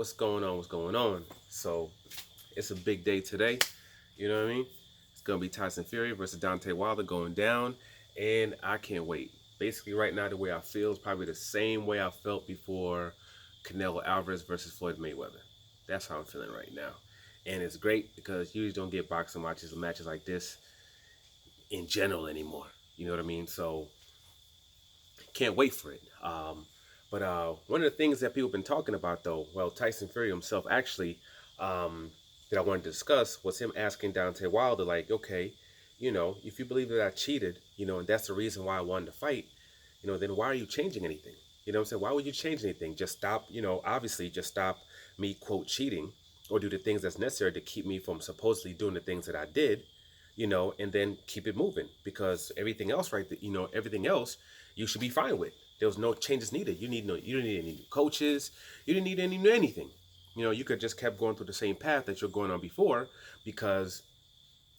what's going on? What's going on? So it's a big day today. You know what I mean? It's gonna be Tyson Fury versus Deontay Wilder going down, and I can't wait. Basically, right now the way I feel is probably the same way I felt before Canelo Alvarez versus Floyd Mayweather. That's how I'm feeling right now, and it's great because you usually don't get boxing matches like this in general anymore. You know what I mean? So can't wait for it. But one of the things that people have been talking about, though, well, Tyson Fury himself actually, that I wanted to discuss was him asking Deontay Wilder, like, okay, if you believe that I cheated, and that's the reason why I wanted to fight, then why are you changing anything? You know what I'm saying? Why would you change anything? Just stop, obviously just stop me, quote, cheating or do the things that's necessary to keep me from supposedly doing the things that I did, and then keep it moving because everything else, right, everything else you should be fine with. There was no changes needed. You didn't need any new coaches. You didn't need anything. You could just kept going through the same path that you're going on before because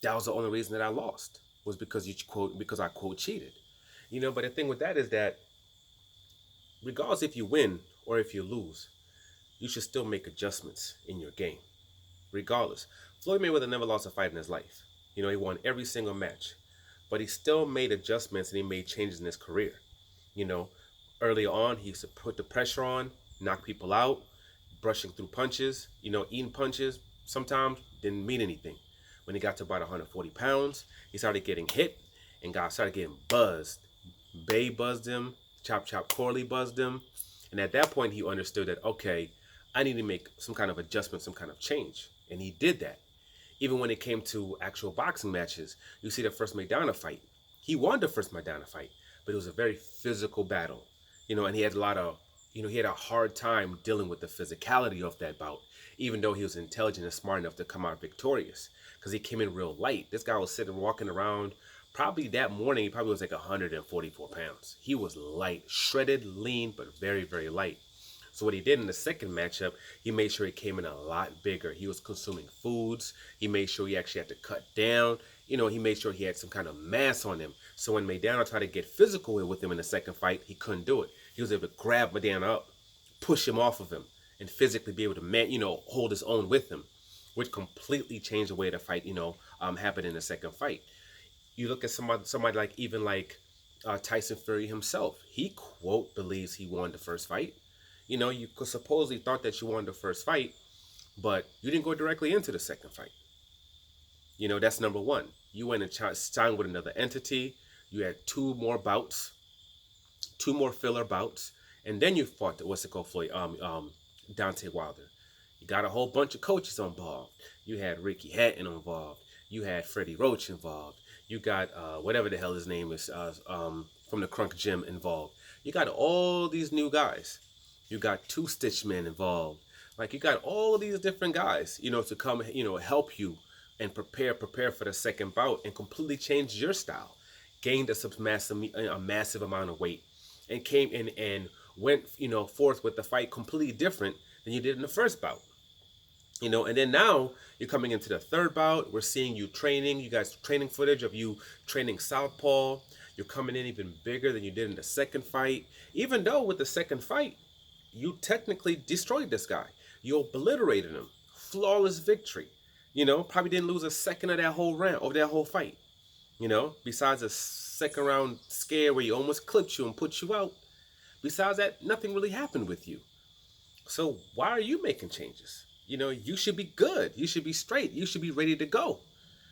that was the only reason that I lost was because I quote cheated. But the thing with that is that regardless if you win or if you lose, you should still make adjustments in your game. Regardless. Floyd Mayweather never lost a fight in his life. He won every single match. But he still made adjustments and he made changes in his career. You know, Early on, he used to put the pressure on, knock people out, brushing through punches, eating punches sometimes didn't mean anything. When he got to about 140 pounds, he started getting hit and started getting buzzed. Bay buzzed him, Chop Chop Corley buzzed him. And at that point, he understood that, okay, I need to make some kind of adjustment, some kind of change. And he did that. Even when it came to actual boxing matches, you see the first Maidana fight. He won the first Maidana fight, but it was a very physical battle. And he had he had a hard time dealing with the physicality of that bout, even though he was intelligent and smart enough to come out victorious. Because he came in real light. This guy was sitting, walking around. Probably that morning, he probably was like 144 pounds. He was light, shredded, lean, but very, very light. So what he did in the second matchup, he made sure he came in a lot bigger. He was consuming foods. He made sure he actually had to cut down. He made sure he had some kind of mass on him. So when Maidana tried to get physical with him in the second fight, he couldn't do it. He was able to grab Maidana up, push him off of him, and physically be able to, hold his own with him, which completely changed the way the fight, happened in the second fight. You look at somebody like Tyson Fury himself. He quote believes he won the first fight. You could supposedly thought that you won the first fight, but you didn't go directly into the second fight. That's number one. You went and signed with another entity. You had two more bouts, two more filler bouts, and then you fought Floyd, Deontay Wilder. You got a whole bunch of coaches involved. You had Ricky Hatton involved. You had Freddie Roach involved. You got whatever the hell his name is from the Crunk Gym involved. You got all these new guys. You got two Stitchmen involved. Like you got all of these different guys, to come, help you and prepare for the second bout and completely change your style. Gained a massive amount of weight and came in and went, forth with the fight completely different than you did in the first bout. And then now you're coming into the third bout. We're seeing you training. You guys training footage of you training southpaw. You're coming in even bigger than you did in the second fight. Even though with the second fight, you technically destroyed this guy. You obliterated him. Flawless victory. Probably didn't lose a second of that whole round, of that whole fight. Besides a second round scare where he almost clipped you and put you out. Besides that, nothing really happened with you. So why are you making changes? You should be good. You should be straight. You should be ready to go.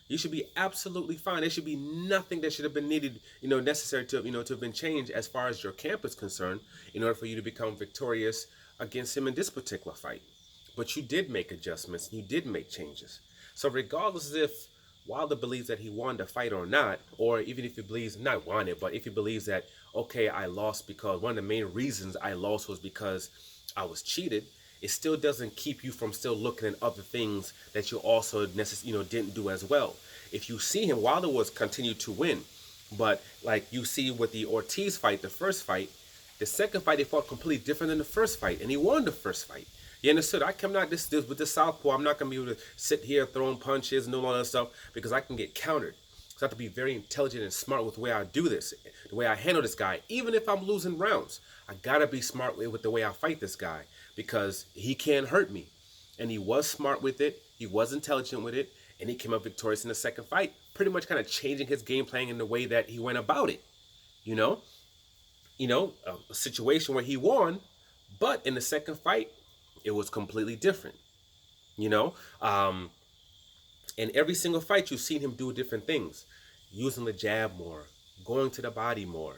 You should be absolutely fine. There should be nothing that should have been needed, necessary to, to have been changed as far as your camp is concerned in order for you to become victorious against him in this particular fight. But you did make adjustments. You did make changes. So regardless if Wilder believes that he won the fight or not, or even if he believes, not won it, but if he believes that, okay, I lost because one of the main reasons I lost was because I was cheated, it still doesn't keep you from still looking at other things that you also didn't do as well. If you see him, Wilder was continued to win, but like you see with the Ortiz fight, the first fight, the second fight they fought completely different than the first fight, and he won the first fight. You understood? I cannot this with the southpaw. I'm not gonna be able to sit here throwing punches and all that stuff because I can get countered. So I have to be very intelligent and smart with the way I do this, the way I handle this guy. Even if I'm losing rounds, I gotta be smart with the way I fight this guy because he can't hurt me. And he was smart with it. He was intelligent with it. And he came up victorious in the second fight, pretty much kind of changing his game plan in the way that he went about it. You know, a situation where he won, but in the second fight, it was completely different. You know, in every single fight, you've seen him do different things, using the jab more, going to the body more.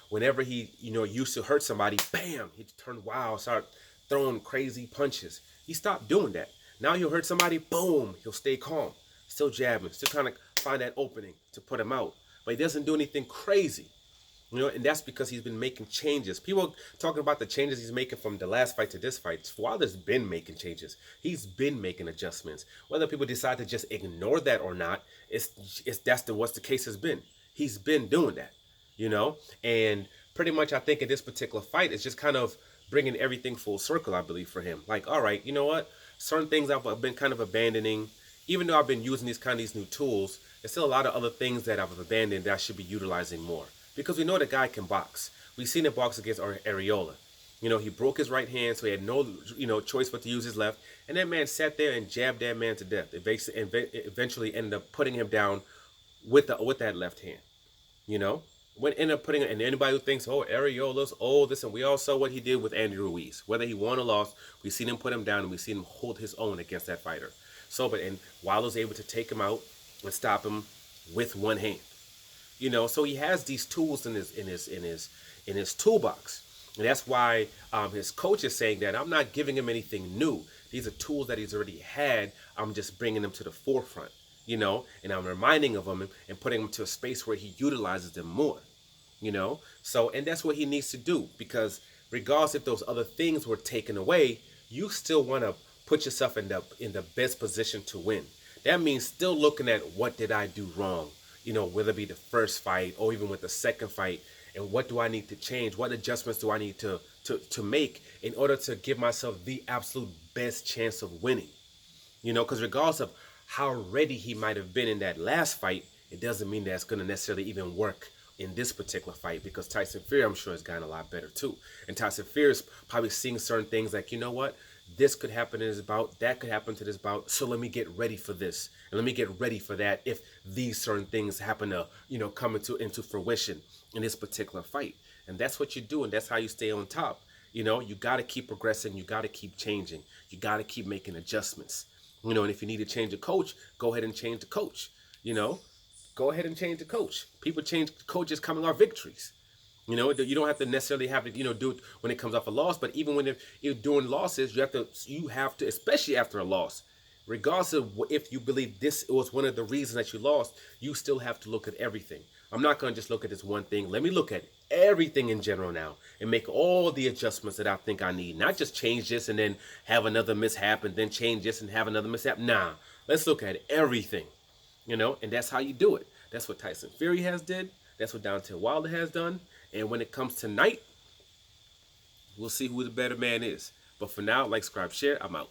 Whenever he, used to hurt somebody, bam, he turned wild, start throwing crazy punches. He stopped doing that. Now he'll hurt somebody, boom, he'll stay calm, still jabbing, still trying to find that opening to put him out. But he doesn't do anything crazy. And that's because he's been making changes. People talking about the changes he's making from the last fight to this fight. Wilder's been making changes. He's been making adjustments. Whether people decide to just ignore that or not, what's the case has been. He's been doing that, and pretty much I think in this particular fight, it's just kind of bringing everything full circle, I believe, for him. Like, all right, you know what? Certain things I've been kind of abandoning, even though I've been using these new tools. There's still a lot of other things that I've abandoned that I should be utilizing more. Because we know the guy can box. We've seen him box against Arreola. He broke his right hand, so he had no, choice but to use his left. And that man sat there and jabbed that man to death. It eventually ended up putting him down with that left hand. When ended up putting, and anybody who thinks, oh, Arreola's this, and we all saw what he did with Andy Ruiz. Whether he won or lost, we've seen him put him down, and we've seen him hold his own against that fighter. And Wilder's able to take him out and stop him with one hand. So he has these tools in his toolbox, and that's why his coach is saying that I'm not giving him anything new. These are tools that he's already had. I'm just bringing them to the forefront, and I'm reminding of him and putting him to a space where he utilizes them more, So, and that's what he needs to do, because regardless if those other things were taken away, you still want to put yourself in the best position to win. That means still looking at what did I do wrong. Whether it be the first fight or even with the second fight, and what do I need to change? What adjustments do I need to make in order to give myself the absolute best chance of winning? Because regardless of how ready he might have been in that last fight, it doesn't mean that it's going to necessarily even work in this particular fight, because Tyson Fury, I'm sure, has gotten a lot better too. And Tyson Fury is probably seeing certain things like, this could happen in this bout, that could happen to this bout, so let me get ready for this, and let me get ready for that if these certain things happen to, come into fruition in this particular fight. And that's what you do, and that's how you stay on top. You got to keep progressing, you got to keep changing, you got to keep making adjustments. And if you need to change a coach, go ahead and change the coach. Go ahead and change the coach. People change coaches coming off victories. You don't have to necessarily have to, do it when it comes off a loss. But even when you're doing losses, you have to, especially after a loss, regardless of if you believe this was one of the reasons that you lost, you still have to look at everything. I'm not going to just look at this one thing. Let me look at everything in general now and make all the adjustments that I think I need. Not just change this and then have another mishap and then change this and have another mishap. Nah, let's look at everything, and that's how you do it. That's what Tyson Fury has did. That's what Deontay Wilder has done. And when it comes tonight, we'll see who the better man is. But for now, like, subscribe, share. I'm out.